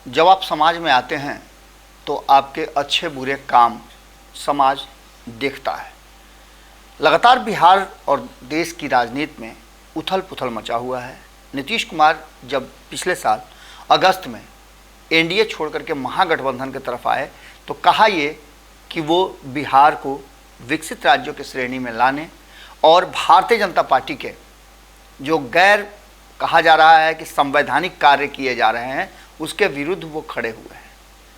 जब आप समाज में आते हैं तो आपके अच्छे बुरे काम समाज देखता है। लगातार बिहार और देश की राजनीति में उथल पुथल मचा हुआ है। नीतीश कुमार जब पिछले साल अगस्त में एनडीए छोड़कर के महागठबंधन की तरफ आए तो कहा ये कि वो बिहार को विकसित राज्यों की श्रेणी में लाने और भारतीय जनता पार्टी के जो गैर कहा जा रहा है कि संवैधानिक कार्य किए जा रहे हैं उसके विरुद्ध वो खड़े हुए हैं।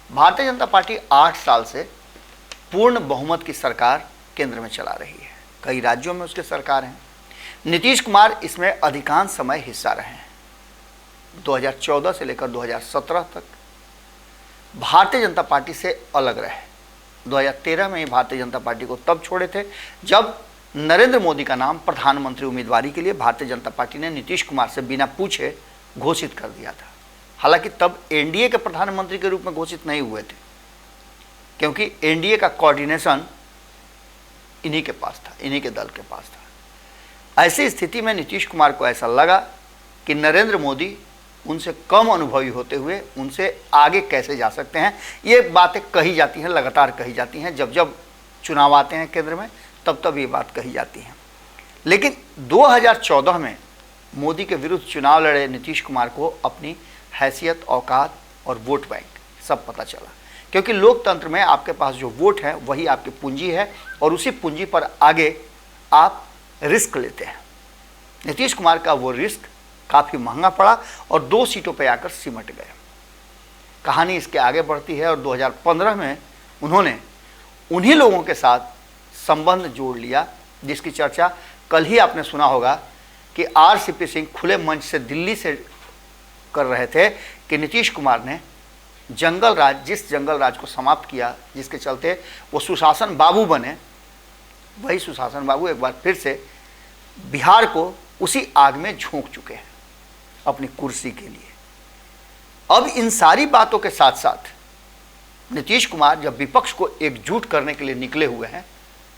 भारतीय जनता पार्टी 8 साल से पूर्ण बहुमत की सरकार केंद्र में चला रही है। कई राज्यों में उसके सरकार हैं। नीतीश कुमार इसमें अधिकांश समय हिस्सा रहे हैं। 2014 से लेकर 2017 तक भारतीय जनता पार्टी से अलग रहे। 2013 में ही भारतीय जनता पार्टी को तब छोड़े थे जब नरेंद्र मोदी का नाम प्रधानमंत्री उम्मीदवारी के लिए भारतीय जनता पार्टी ने नीतीश कुमार से बिना पूछे घोषित कर दिया था। हालांकि तब एनडीए के प्रधानमंत्री के रूप में घोषित नहीं हुए थे, क्योंकि एनडीए का कोऑर्डिनेशन इन्हीं के पास था, इन्हीं के दल के पास था। ऐसी स्थिति में नीतीश कुमार को ऐसा लगा कि नरेंद्र मोदी उनसे कम अनुभवी होते हुए उनसे आगे कैसे जा सकते हैं। ये बातें कही जाती हैं, लगातार कही जाती हैं। जब जब चुनाव आते हैं केंद्र में तब तब ये बात कही जाती है। लेकिन 2014 में मोदी के विरुद्ध चुनाव लड़े नीतीश कुमार को अपनी हैसियत, औकात और वोट बैंक सब पता चला, क्योंकि लोकतंत्र में आपके पास जो वोट है वही आपकी पूंजी है और उसी पूंजी पर आगे आप रिस्क लेते हैं। नीतीश कुमार का वो रिस्क काफ़ी महंगा पड़ा और 2 सीटों पर आकर सिमट गए। कहानी इसके आगे बढ़ती है और 2015 में उन्होंने उन्हीं लोगों के साथ संबंध जोड़ लिया जिसकी चर्चा कल ही आपने सुना होगा कि आरसीपी सिंह खुले मंच से दिल्ली से कर रहे थे कि नीतीश कुमार ने जंगल राज, जिस जंगल राज को समाप्त किया, जिसके चलते वो सुशासन बाबू बने, वही सुशासन बाबू एक बार फिर से बिहार को उसी आग में झोंक चुके हैं अपनी कुर्सी के लिए। अब इन सारी बातों के साथ साथ नीतीश कुमार जब विपक्ष को एकजुट करने के लिए निकले हुए हैं,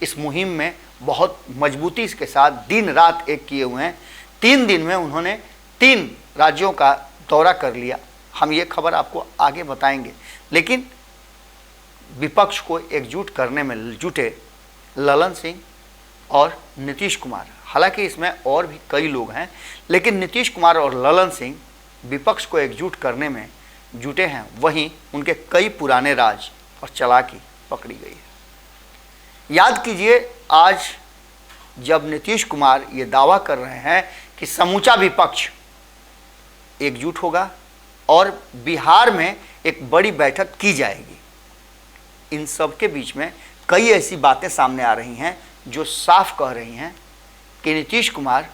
इस मुहिम में बहुत मजबूती के साथ दिन रात एक किए हुए हैं। 3 दिन में उन्होंने 3 राज्यों का दौरा कर लिया। हम ये खबर आपको आगे बताएंगे। लेकिन विपक्ष को एकजुट करने में जुटे ललन सिंह और नीतीश कुमार, हालांकि इसमें और भी कई लोग हैं, लेकिन नीतीश कुमार और ललन सिंह विपक्ष को एकजुट करने में जुटे हैं। वहीं उनके कई पुराने राज और चालाकी पकड़ी गई है। याद कीजिए, आज जब नीतीश कुमार ये दावा कर रहे हैं कि समूचा विपक्ष एकजुट होगा और बिहार में एक बड़ी बैठक की जाएगी, इन सब के बीच में कई ऐसी बातें सामने आ रही हैं जो साफ कह रही हैं कि नीतीश कुमार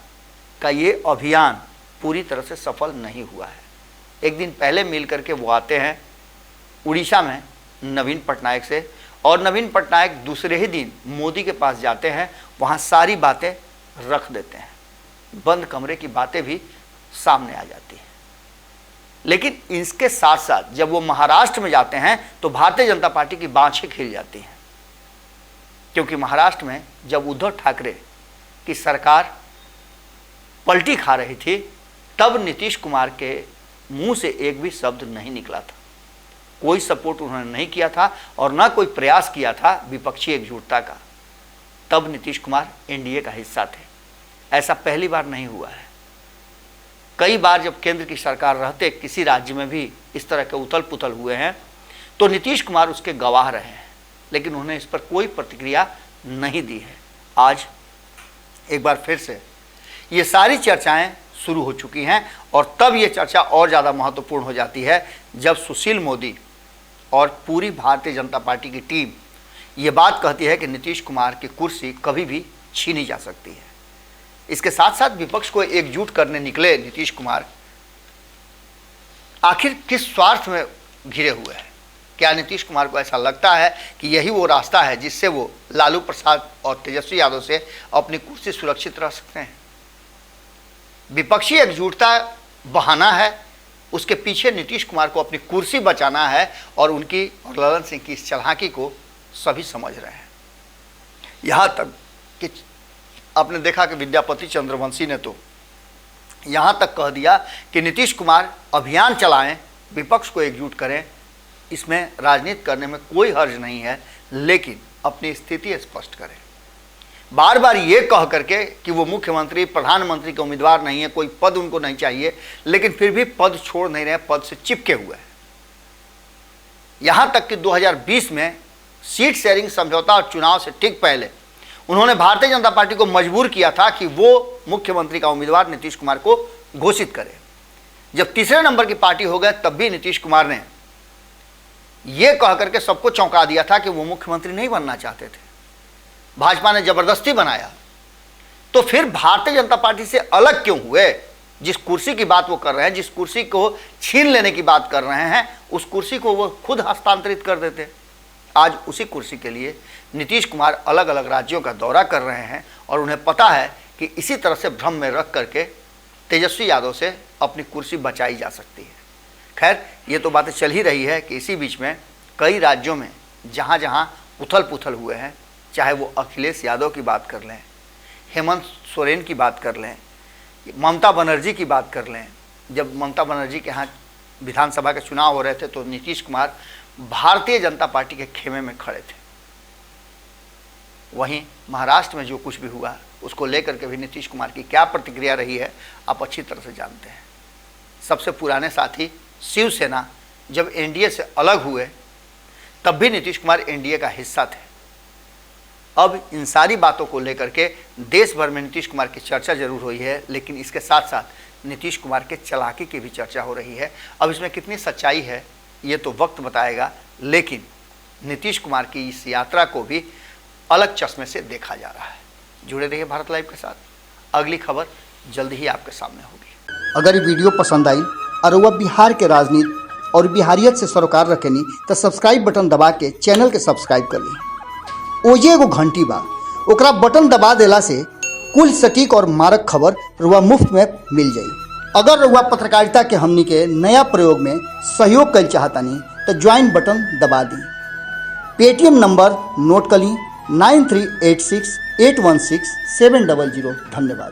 का ये अभियान पूरी तरह से सफल नहीं हुआ है। एक दिन पहले मिल करके वो आते हैं उड़ीसा में नवीन पटनायक से, और नवीन पटनायक दूसरे ही दिन मोदी के पास जाते हैं, वहाँ सारी बातें रख देते हैं, बंद कमरे की बातें भी सामने आ जाती हैं। लेकिन इसके साथ साथ जब वो महाराष्ट्र में जाते हैं तो भारतीय जनता पार्टी की बाँछें खिल जाती हैं, क्योंकि महाराष्ट्र में जब उद्धव ठाकरे की सरकार पलटी खा रही थी तब नीतीश कुमार के मुंह से एक भी शब्द नहीं निकला था। कोई सपोर्ट उन्होंने नहीं किया था और ना कोई प्रयास किया था विपक्षी एकजुटता का। तब नीतीश कुमार एनडीए का हिस्सा थे। ऐसा पहली बार नहीं हुआ है। कई बार जब केंद्र की सरकार रहते किसी राज्य में भी इस तरह के उथल पुथल हुए हैं तो नीतीश कुमार उसके गवाह रहे हैं, लेकिन उन्होंने इस पर कोई प्रतिक्रिया नहीं दी है। आज एक बार फिर से ये सारी चर्चाएं शुरू हो चुकी हैं और तब ये चर्चा और ज़्यादा महत्वपूर्ण हो जाती है जब सुशील मोदी और पूरी भारतीय जनता पार्टी की टीम ये बात कहती है कि नीतीश कुमार की कुर्सी कभी भी छीनी जा सकती है। इसके साथ साथ विपक्ष को एकजुट करने निकले नीतीश कुमार आखिर किस स्वार्थ में घिरे हुए हैं? क्या नीतीश कुमार को ऐसा लगता है कि यही वो रास्ता है जिससे वो लालू प्रसाद और तेजस्वी यादव से अपनी कुर्सी सुरक्षित रह सकते हैं? विपक्षी एकजुटता बहाना है, उसके पीछे नीतीश कुमार को अपनी कुर्सी बचाना है और उनकी और ललन सिंह की इस चालाकी को सभी समझ रहे हैं। यहाँ तक कि आपने देखा कि विद्यापति चंद्रवंशी ने तो यहाँ तक कह दिया कि नीतीश कुमार अभियान चलाएं विपक्ष को एकजुट करें, इसमें राजनीति करने में कोई हर्ज नहीं है, लेकिन अपनी स्थिति स्पष्ट करें। बार बार ये कह करके कि वो मुख्यमंत्री प्रधानमंत्री के उम्मीदवार नहीं है, कोई पद उनको नहीं चाहिए, लेकिन फिर भी पद छोड़ नहीं रहे, पद से चिपके हुए हैं। यहां तक कि 2020 में सीट शेयरिंग समझौता और चुनाव से ठीक पहले उन्होंने भारतीय जनता पार्टी को मजबूर किया था कि वो मुख्यमंत्री का उम्मीदवार नीतीश कुमार को घोषित करे। जब तीसरे नंबर की पार्टी हो गए तब भी नीतीश कुमार ने यह कह करके सबको चौंका दिया था कि वो मुख्यमंत्री नहीं बनना चाहते थे। भाजपा ने जबरदस्ती बनाया। तो फिर भारतीय जनता पार्टी से अलग क्यों हुए? जिस कुर्सी की बात वो कर रहे हैं, जिस कुर्सी को छीन लेने की बात कर रहे हैं, उस कुर्सी को वो खुद हस्तांतरित कर देते। आज उसी कुर्सी के लिए नीतीश कुमार अलग अलग राज्यों का दौरा कर रहे हैं और उन्हें पता है कि इसी तरह से भ्रम में रख करके तेजस्वी यादव से अपनी कुर्सी बचाई जा सकती है। खैर, ये तो बातें चल ही रही है कि इसी बीच में कई राज्यों में जहाँ जहाँ उथल पुथल हुए हैं, चाहे वो अखिलेश यादव की बात कर लें, हेमंत सोरेन की बात कर लें, ममता बनर्जी की बात कर लें। जब ममता बनर्जी के यहाँ विधानसभा के चुनाव हो रहे थे तो नीतीश कुमार भारतीय जनता पार्टी के खेमे में खड़े थे। वहीं महाराष्ट्र में जो कुछ भी हुआ उसको लेकर के भी नीतीश कुमार की क्या प्रतिक्रिया रही है आप अच्छी तरह से जानते हैं। सबसे पुराने साथी शिवसेना जब एनडीए से अलग हुए तब भी नीतीश कुमार एनडीए का हिस्सा थे। अब इन सारी बातों को लेकर के देश भर में नीतीश कुमार की चर्चा जरूर हुई है, लेकिन इसके साथ साथ नीतीश कुमार के चालाकी की भी चर्चा हो रही है। अब इसमें कितनी सच्चाई है ये तो वक्त बताएगा, लेकिन नीतीश कुमार की इस यात्रा को भी अलग चश्मे से देखा जा रहा है। जुड़े रहिए भारत लाइव के साथ, अगली खबर जल्द ही आपके सामने होगी। अगर ये वीडियो पसंद आई और वह बिहार के राजनीति और बिहारियत से सरोकार रखेनी तो सब्सक्राइब बटन दबा के चैनल के सब्सक्राइब कर ली। ओजे एगो घंटी बा, ओकरा बटन दबा देला से कुल सटीक और मारक खबर रुआ मुफ्त में मिल जाई। अगर रुआ पत्रकारिता के हमनी के नया प्रयोग में सहयोग कर चाहतानी तो ज्वाइन बटन दबा दी। पेटीएम नंबर नोट कर ली 9386816700। धन्यवाद।